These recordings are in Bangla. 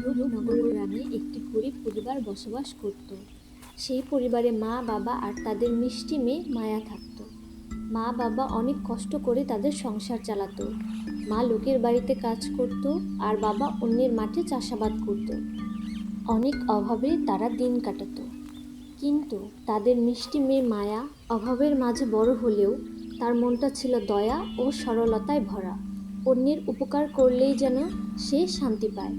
রূপনগর গ্রামে একটি গরিব পরিবার বসবাস করত। সেই পরিবারে মা, বাবা আর তাদের মিষ্টি মেয়ে মায়া থাকত। মা বাবা অনেক কষ্ট করে তাদের সংসার চালাতো। মা লোকের বাড়িতে কাজ করত আর বাবা অন্যের মাঠে চাষাবাদ করত। অনেক অভাবে তারা দিন কাটাতো। কিন্তু তাদের মিষ্টি মেয়ে মায়া অভাবের মাঝে বড় হলেও তার মনটা ছিল দয়া ও সরলতায় ভরা। অন্যের উপকার করলেই যেন সে শান্তি পায়।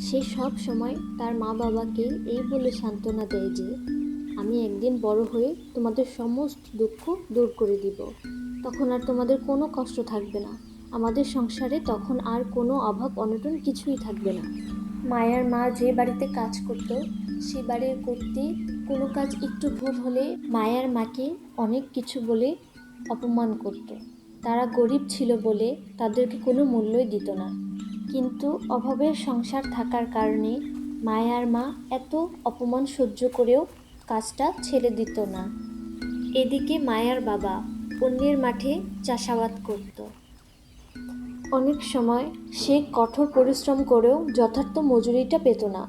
সে সব সময় তার মা বাবাকে এই বলে সান্ত্বনা দেয় যে, আমি একদিন বড় হয়ে তোমাদের সমস্ত দুঃখ দূর করে দিব। তখন আর তোমাদের কোনো কষ্ট থাকবে না। আমাদের সংসারে তখন আর কোনো অভাব অনটন কিছুই থাকবে না। মায়ার মা যে বাড়িতে কাজ করত, সে বাড়ির করতে কোনো কাজ একটু ভুল হলে মায়ার মাকে অনেক কিছু বলে অপমান করত। তারা গরিব ছিল বলে তাদেরকে কোনো মূল্যই দিত না। কিন্তু অভাবের সংসার থাকার কারণে মায়ার মা এত অপমান সহ্য করেও কাজটা ছেড়ে দিত না। এদিকে মায়ার বাবা অন্যের মাঠে চাষাবাদ করত। অনেক সময় সে কঠোর পরিশ্রম করেও যথার্থ মজুরিটা পেত না,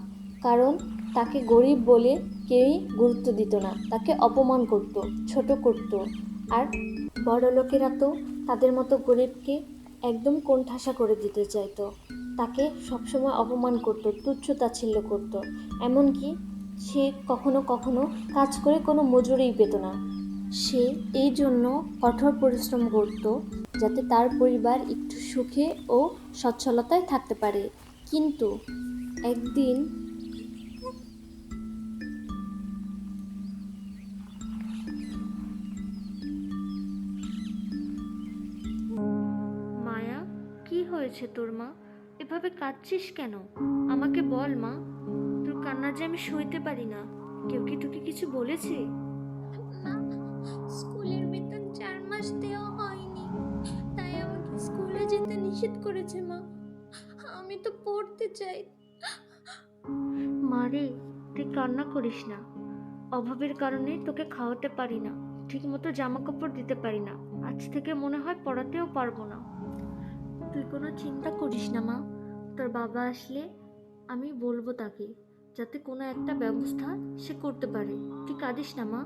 কারণ তাকে গরিব বলে কেউই গুরুত্ব দিত না, তাকে অপমান করত, ছোট করত। আর বড় লোকেরা তো তাদের মতো গরিবকে একদম কোণঠাসা করে দিতে চাইতো। তাকে সবসময় অপমান করত, তুচ্ছ তাচ্ছিল্য করত। এমনকি সে কখনো কখনো কাজ করে কোনো মজুরিই পেত না। সে এই জন্য কঠোর পরিশ্রম করত, যাতে তার পরিবার একটু সুখে ও সচ্ছলতায় থাকতে পারে। কিন্তু একদিন মায়া, কি হয়েছে তোর মা? এভাবে কাঁদছিস কেন? আমাকে বল মা, তোর কান্না যে আমি সইতে পারি না। কেউ কি তোকে কিছু বলেছে? মা, স্কুলের বেতন 4 মাস দেওয়া হয়নি, তাই আমাকে স্কুলে যেতে নিষেধ করেছে। মা, আমি তো পড়তে চাই। মারে, তুই কান্না করিস না। অভাবের কারণে তোকে খাওয়াতে পারি না, ঠিক মতো জামা কাপড় দিতে পারি না, আজ থেকে মনে হয় পড়াতেও পারবো না। তুই কোনো চিন্তা করিস না মা, তোর বাবা আসলে আমি বলবো তাকে, যাতে কোনো একটা ব্যবস্থা সে করতে পারে। তুই কাঁদিস না মা।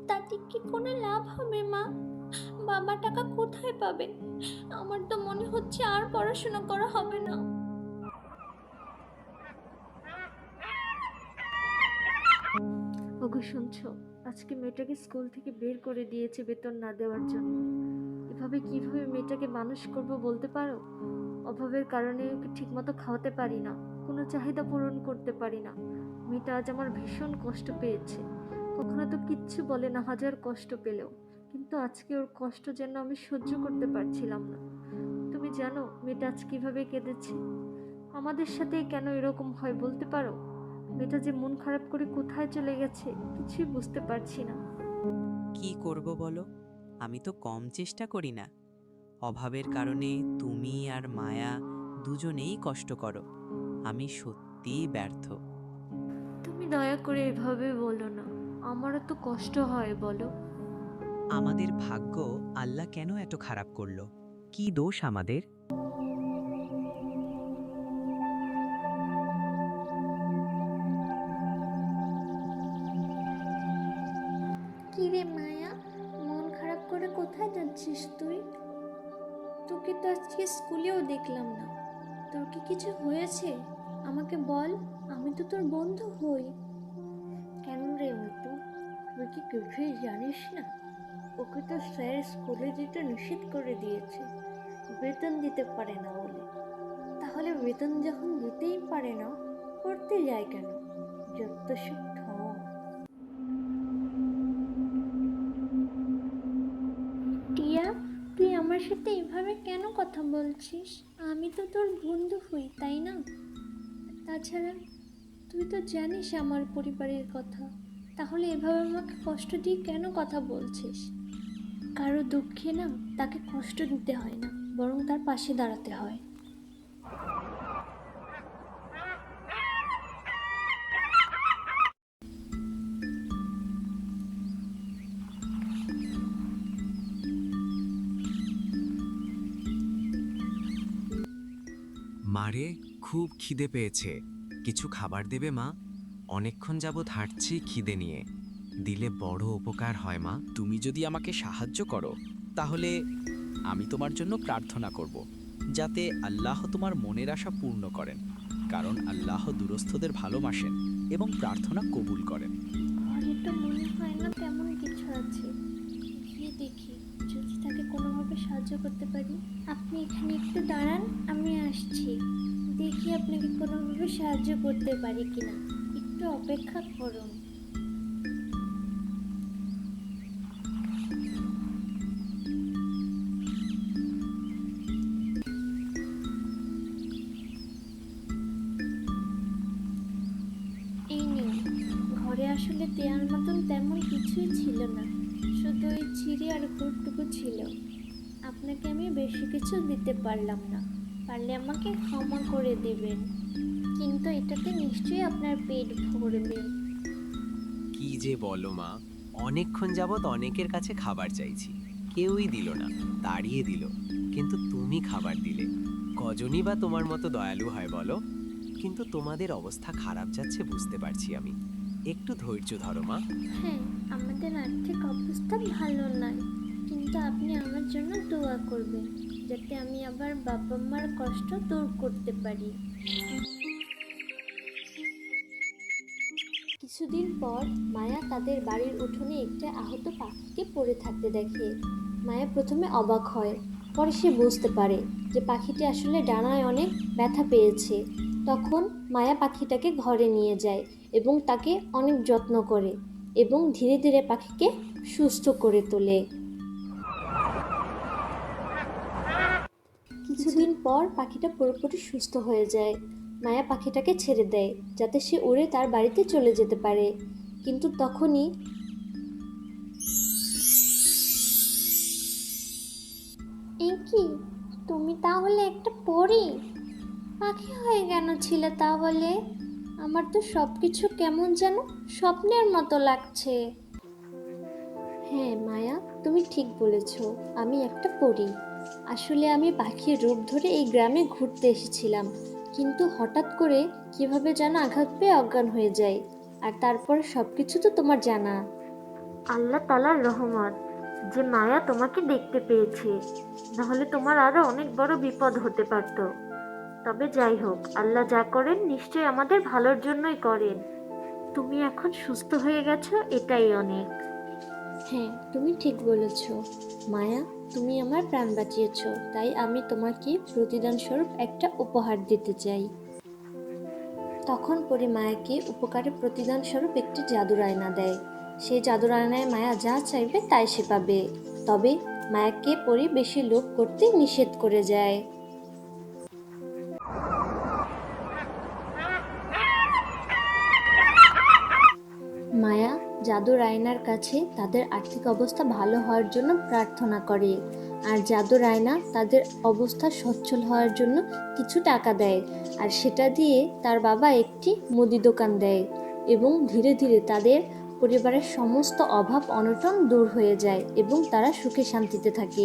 তাতে কি কোনো লাভ হবে মা? বাবা টাকা কোথায় পাবে? আমার তো মনে হচ্ছে আর পড়াশোনা করা হবে না। ওগো শুনছো? আজকে মেয়েটাকে স্কুল থেকে বের করে দিয়েছে বেতন না দেওয়ার জন্য। এভাবে কিভাবে মেয়েটাকে মানুষ করব বলতে পারো? অভাবের কারণে ওকে ঠিকমতো খাওয়াতে পারি না, কোনো চাহিদা পূরণ করতে পারি না। মেয়েটা আজ আমার ভীষণ কষ্ট পেয়েছে। কখনো তো কিচ্ছু বলে না, হাজার কষ্ট পেলেও। কিন্তু আজকে ওর কষ্ট যেন আমি সহ্য করতে পারছিলাম না। তুমি জানো মেয়েটা আজ কিভাবে কেঁদেছে? আমাদের সাথে কেন এরকম হয় বলতে পারো? মেয়েটা যে মন খারাপ করে কোথায় চলে গেছে কিছুই বুঝতে পারছি না। কি করব বলো? আমি তো কম চেষ্টা করি না। অভাবের কারণে তুমি আর মায়া দুজনেই কষ্ট করো। আমি সত্যিই ব্যর্থ। তুমি দয়া করে এভাবে বলো না, আমারও তো কষ্ট হয় বলো। আমাদের ভাগ্য আল্লাহ কেন এত খারাপ করলো? কি দোষ আমাদের? কি রে মায়া, মন খারাপ করে কোথায় যাচ্ছিস তুই? তোকে তো আজকে স্কুলেও দেখলাম না। তোর কি কিছু হয়েছে? আমাকে বল, আমি তো তোর বন্ধু হই। কেন রে মিতু, তুই কি কিছুই জানিস না? ওকে তো স্যার স্কুলে যেতে নিষেধ করে দিয়েছে, বেতন দিতে পারে না বলে। তাহলে বেতন যখন দিতেই পারে না, পড়তে যায় কেন? যত সব ঢং। টিয়া, তুই আমার সাথে এভাবে কেন কথা বলছিস? আমি তো তোর বন্ধু হই, তাই না? তাছাড়া তুই তো জানিস আমার পরিবারের কথা। তাহলে এভাবে আমাকে কষ্ট দিয়ে কেন কথা বলছিস? কারো দুঃখে না তাকে কষ্ট দিতে হয় না, বরং তার পাশে দাঁড়াতে হয়। মারে, খুব খিদে পেয়েছে, কিছু খাবার দেবে মা? অনেকক্ষণ যাবৎ হাঁটছি খিদে নিয়ে, দিলে বড় উপকার হয় মা। তুমি যদি আমাকে সাহায্য করো তাহলে আমি তোমার জন্য প্রার্থনা করব, যাতে আল্লাহ তোমার মনের আশা পূর্ণ করেন, কারণ আল্লাহ দুরস্থদের ভালোবাসেন এবং প্রার্থনা কবুল করেন। ঘরে তো মনে হয় না তেমন কিছু আছে, গিয়ে দেখি যদি তাকে কোনোভাবে সাহায্য করতে পারি। আপনি এখানে একটু দাঁড়ান, আমি আসছি। দেখি আপনাকে কোনোভাবে সাহায্য করতে পারি কিনা, একটু অপেক্ষা করুন। এই নিন। ঘরে আসলে দেওয়ার মতন তেমন কিছুই ছিল না, শুধু ওই চিড়ি আর গুড়টুকু ছিল। আপনাকে আমি বেশি কিছু দিতে পারলাম না, পারলে আমাকে ক্ষমা করে দেবেন, কিন্তু এটাতে নিশ্চয়ই আপনার পেট ভরবে। কি যে বলো মা, অনেকক্ষণ যাবৎ অনেকের কাছে খাবার চাইছি, কেউই দিল না, তাড়িয়ে দিল, কিন্তু তুমি খাবার দিলে। কজনই বা তোমার মতো দয়ালু হয় বলো? কিন্তু তোমাদের অবস্থা খারাপ যাচ্ছে বুঝতে পারছি আমি, একটু ধৈর্য ধরো মা। হ্যাঁ, আমাদের আর্থিক অবস্থা ভালো নয়, কিন্তু আপনি আমার জন্য দোয়া করবেন, যাতে আমি আবার বাবা মার কষ্ট দূর করতে পারি। কিছুদিন পর মায়া তাদের বাড়ির উঠোনে একটা আহত পাখিকে পড়ে থাকতে দেখে। মায়া প্রথমে অবাক হয়, পরে সে বুঝতে পারে যে পাখিটি আসলে ডানায় অনেক ব্যথা পেয়েছে। তখন মায়া পাখিটাকে ঘরে নিয়ে যায় এবং তাকে অনেক যত্ন করে এবং ধীরে ধীরে পাখিকে সুস্থ করে তোলে। কিছুদিন পর পাখিটা পুরোপুরি সুস্থ হয়ে যায়। মায়া পাখিটাকে ছেড়ে দেয় যাতে সে উড়ে তার বাড়িতে চলে যেতে পারে, কিন্তু তখনই এ কি, তুমি তাহলে একটা পরী? পাখি হয়ে কেন ছিলে তাহলে? আমার তো সব কিছু কেমন যেন স্বপ্নের মতো লাগছে। হ্যাঁ মায়া, তুমি ঠিক বলেছ, আমি একটা পরী। আসলে আমি পাখির রূপ ধরে এই গ্রামে ঘুরতে এসেছিলাম, কিন্তু হঠাৎ করে কিভাবে যেন আঘাত পেয়ে অজ্ঞান হয়ে যায়। আর তারপর সবকিছু তো তোমার জানা। আল্লাহ তাআলার রহমত যে মায়া তোমাকে দেখতে পেয়েছে, নাহলে তোমার আরো অনেক বড় বিপদ হতে পারত। তবে যাই হোক, আল্লাহ যা করেন নিশ্চয়ই আমাদের ভালোর জন্যই করেন। তুমি এখন সুস্থ হয়ে গেছো, এটাই অনেক। হ্যাঁ, তুমি ঠিক বলেছ মায়া, তুমি আমার প্রাণ বাঁচিয়েছ, তাই আমি তোমাকে প্রতিদান স্বরূপ একটা উপহার দিতে চাই। তখন পরি মায়াকে উপকারের প্রতিদান স্বরূপ একটি জাদুর আয়না দেয়। সেই জাদুর আয়নায় মায়া যা চাইবে তাই সে পাবে। তবে মায়াকে পরি বেশি লোভ করতে নিষেধ করে যায়। মায়া জাদুর আয়নার কাছে তাদের আর্থিক অবস্থা ভালো হওয়ার জন্য প্রার্থনা করে, আর জাদুর আয়না তাদের অবস্থা সচ্ছল হওয়ার জন্য কিছু টাকা দেয়, আর সেটা দিয়ে তার বাবা একটি মুদি দোকান দেয় এবং ধীরে ধীরে তাদের পরিবারের সমস্ত অভাব অনটন দূর হয়ে যায় এবং তারা সুখে শান্তিতে থাকে।